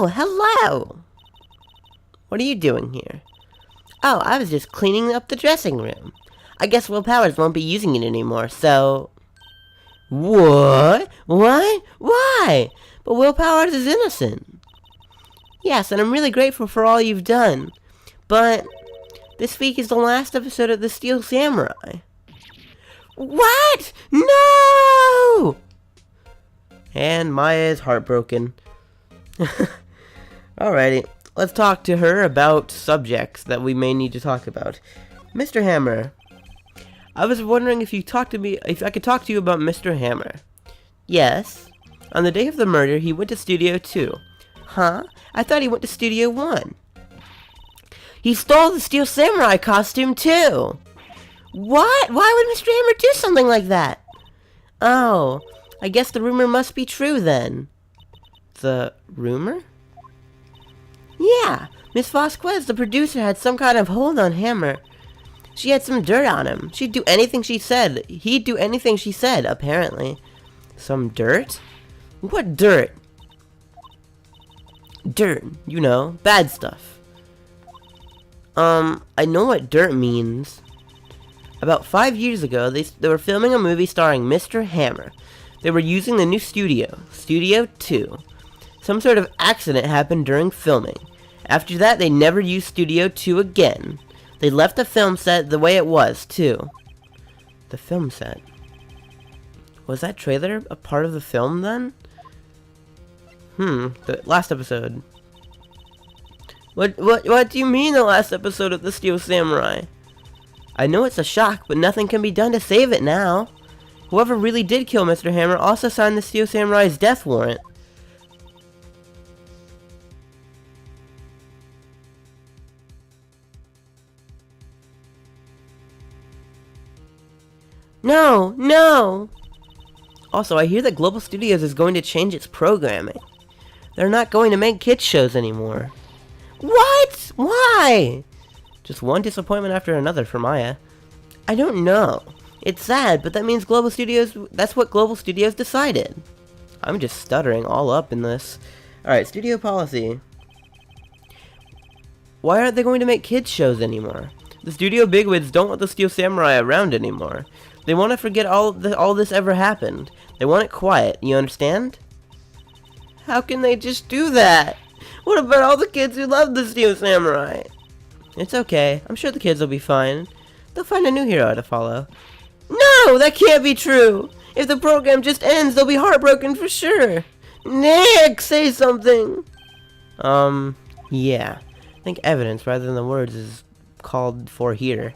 Oh, hello! What are you doing here? Oh, I was just cleaning up the dressing room. I guess Will Powers won't be using it anymore, so... What? What? Why? But Will Powers is innocent. Yes, and I'm really grateful for all you've done. But this week is the last episode of The Steel Samurai. What? No! And Maya is heartbroken. Alrighty, let's talk to her about subjects that we may need to talk about. Mr. Hammer. I was wondering if I could talk to you about Mr. Hammer. Yes. On the day of the murder, he went to Studio 2. Huh? I thought he went to Studio 1. He stole the Steel Samurai costume, too! What? Why would Mr. Hammer do something like that? Oh, I guess the rumor must be true, then. The rumor? Yeah, Miss Vasquez, the producer, had some kind of hold on Hammer. She had some dirt on him. She'd do anything she said. He'd do anything she said, apparently. Some dirt? What dirt? Dirt, you know, bad stuff. I know what dirt means. About 5 years ago, they were filming a movie starring Mr. Hammer. They were using the new studio, Studio 2. Some sort of accident happened during filming. After that, they never used Studio 2 again. They left the film set the way it was, too. The film set. Was that trailer a part of the film, then? The last episode. What do you mean, the last episode of The Steel Samurai? I know it's a shock, but nothing can be done to save it now. Whoever really did kill Mr. Hammer also signed the Steel Samurai's death warrant. No, no! Also, I hear that Global Studios is going to change its programming. They're not going to make kids shows anymore. What? Why? Just one disappointment after another for Maya. I don't know. It's sad, but that means that's what Global Studios decided. I'm just stuttering all up in this. Alright, studio policy. Why aren't they going to make kids shows anymore? The studio bigwigs don't want the Steel Samurai around anymore. They want to forget all this ever happened. They want it quiet, you understand? How can they just do that? What about all the kids who love the Steel Samurai? It's okay. I'm sure the kids will be fine. They'll find a new hero to follow. No! That can't be true! If the program just ends, they'll be heartbroken for sure! Nick! Say something! Yeah. I think evidence rather than the words is called for here.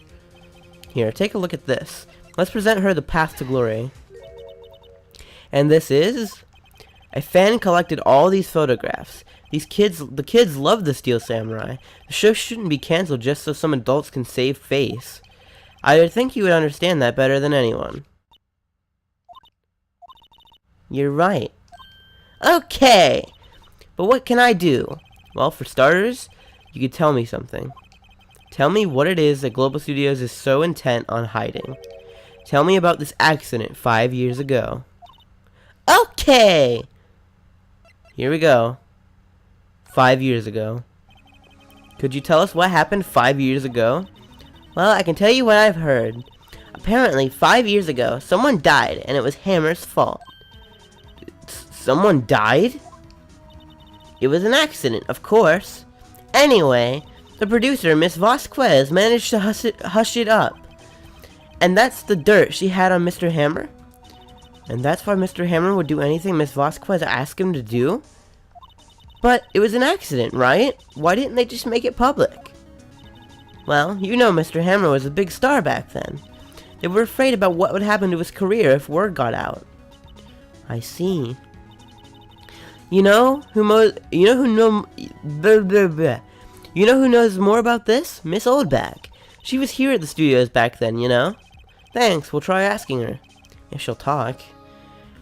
Here, take a look at this. Let's present her the path to glory. And this is... A fan collected all these photographs. The kids love the Steel Samurai. The show shouldn't be cancelled just so some adults can save face. I would think you would understand that better than anyone. You're right. Okay! But what can I do? Well, for starters, you could tell me something. Tell me what it is that Global Studios is so intent on hiding. Tell me about this accident 5 years ago. Okay! Here we go. 5 years ago. Could you tell us what happened 5 years ago? Well, I can tell you what I've heard. Apparently, 5 years ago, someone died, and it was Hammer's fault. Someone died? It was an accident, of course. Anyway, the producer, Miss Vasquez, managed to hush it up. And that's the dirt she had on Mr. Hammer? And that's why Mr. Hammer would do anything Miss Vasquez asked him to do? But it was an accident, right? Why didn't they just make it public? Well, you know Mr. Hammer was a big star back then. They were afraid about what would happen to his career if word got out. I see. You know who knows more about this? Miss Oldback. She was here at the studios back then, you know? Thanks, we'll try asking her. If she'll talk.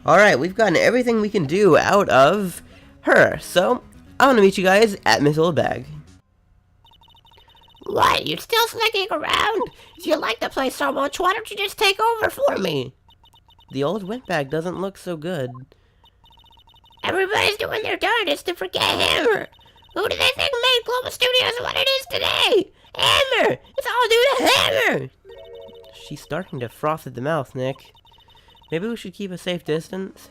Alright, we've gotten everything we can do out of her, so I want to meet you guys at Miss Oldbag. What? You're still sneaking around? If you like the place so much, why don't you just take over for me? The old windbag doesn't look so good. Everybody's doing their darndest to forget Hammer. Who do they think made Global Studios what it is today? Hammer! It's all due to Hammer! She's starting to froth at the mouth, Nick. Maybe we should keep a safe distance.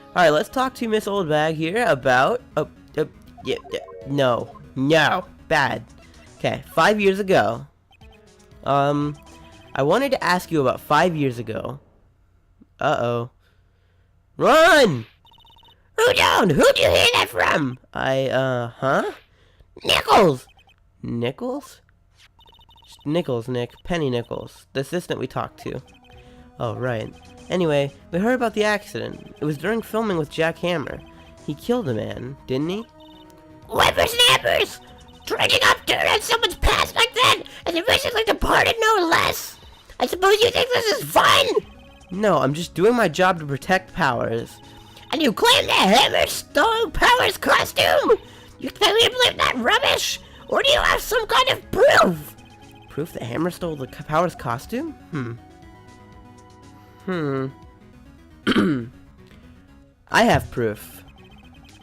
Alright, let's talk to Miss Oldbag here about... No, bad. Okay, 5 years ago. I wanted to ask you about 5 years ago. Uh-oh. Run! Who'd you hear that from? Huh? Nichols! Nichols? Nichols, Nick. Penny Nichols. The assistant we talked to. Oh, right. Anyway, we heard about the accident. It was during filming with Jack Hammer. He killed a man, didn't he? Whippersnappers! Drinking up dirt on someone's past like that, and then basically departed no less! I suppose you think this is fun? No, I'm just doing my job to protect Powers. And you claim that Hammer stole Powers' costume? You expect me to believe that rubbish? Or do you have some kind of proof? Proof that Hammer stole the Powers costume? I have proof.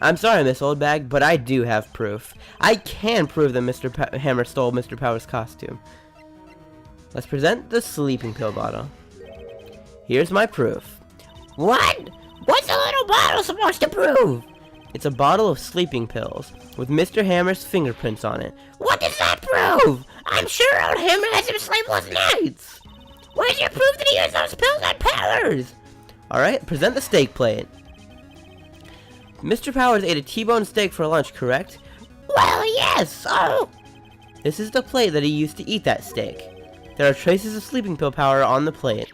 I'm sorry, Miss Oldbag, but I do have proof. I can prove that Mr. Hammer stole Mr. Powers' costume. Let's present the sleeping pill bottle. Here's my proof. What? What's a little bottle supposed to prove? It's a bottle of sleeping pills with Mr. Hammer's fingerprints on it. What does that prove? I'm sure old Hammer has some sleepless nights. Where's your proof that he used those pills on Powers? Alright, present the steak plate. Mr. Powers ate a T-bone steak for lunch, correct? Well, yes, oh. This is the plate that he used to eat that steak. There are traces of sleeping pill powder on the plate.